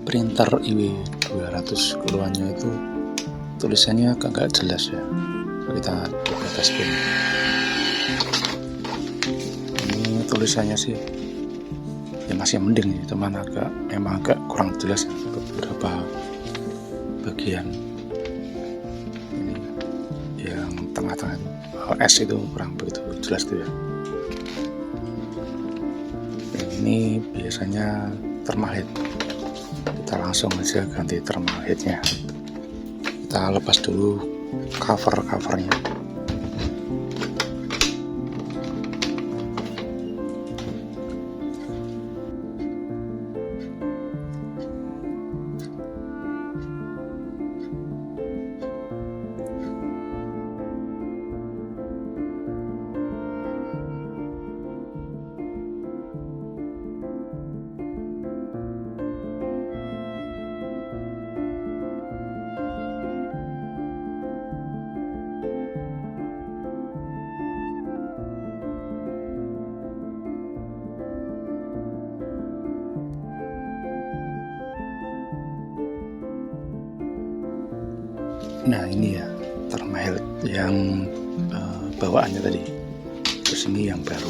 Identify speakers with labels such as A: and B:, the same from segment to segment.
A: printer IW 200 keluarnya itu tulisannya agak nggak jelas ya. Kita coba testing. Ini tulisannya sih ya masih mending ya, cuman memang agak kurang jelas ya, beberapa bagian. Ini yang tengah-tengah S itu kurang begitu jelas tuh ya. Ini biasanya thermal head, kita langsung aja ganti thermal headnya. Kita lepas dulu covernya. Nah ini ya thermal yang bawaannya tadi, terus ini yang baru.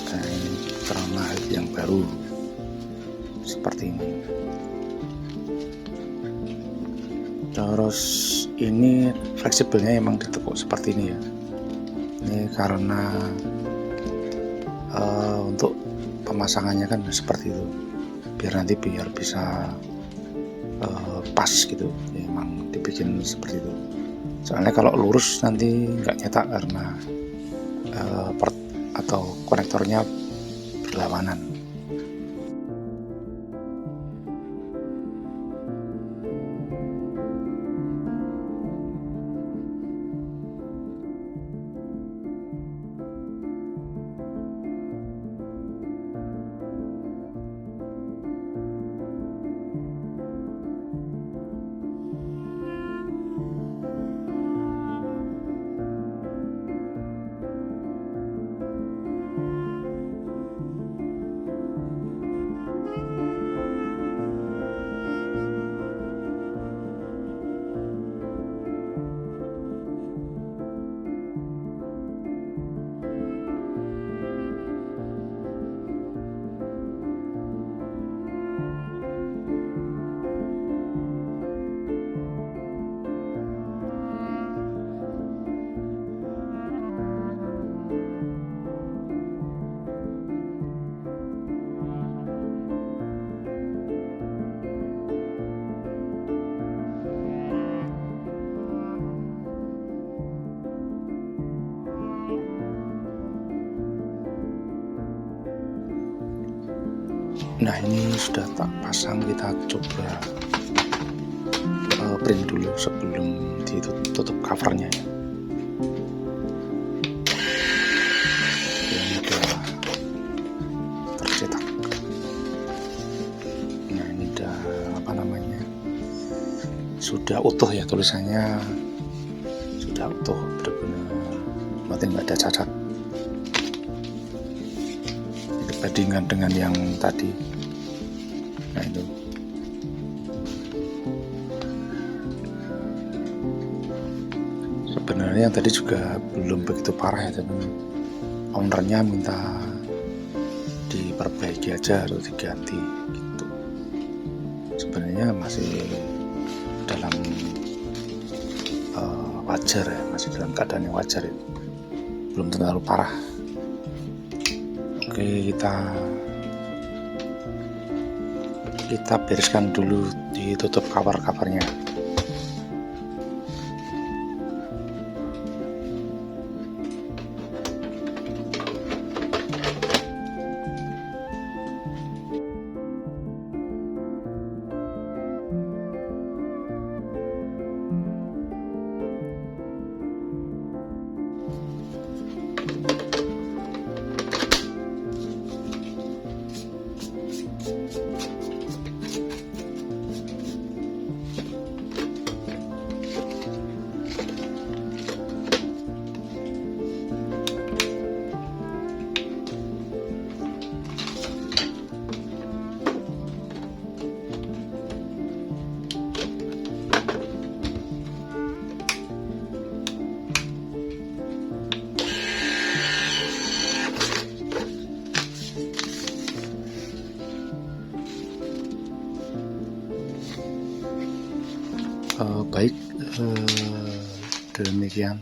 A: Nah, ini thermal yang baru seperti ini. Terus ini fleksibelnya emang ditekuk seperti ini ya. Ini karena untuk pemasangannya kan seperti itu, biar bisa pas gitu ya, emang dibikin seperti itu. Soalnya kalau lurus nanti nggak nyetak karena port atau konektornya berlawanan. Nah ini sudah tak pasang, kita coba print dulu sebelum ditutup covernya ya. Ini udah tercetak. Nah ini udah sudah utuh ya, tulisannya sudah utuh, benar-benar berarti nggak ada cacat. Dibandingkan dengan yang tadi, nah itu sebenarnya yang tadi juga belum begitu parah ya, tapi ownernya minta diperbaiki aja atau diganti gitu. Sebenarnya masih dalam wajar ya, masih dalam keadaan yang wajar ya, belum terlalu parah. Oke, kita bereskan dulu, ditutup covernya. Baik, demikian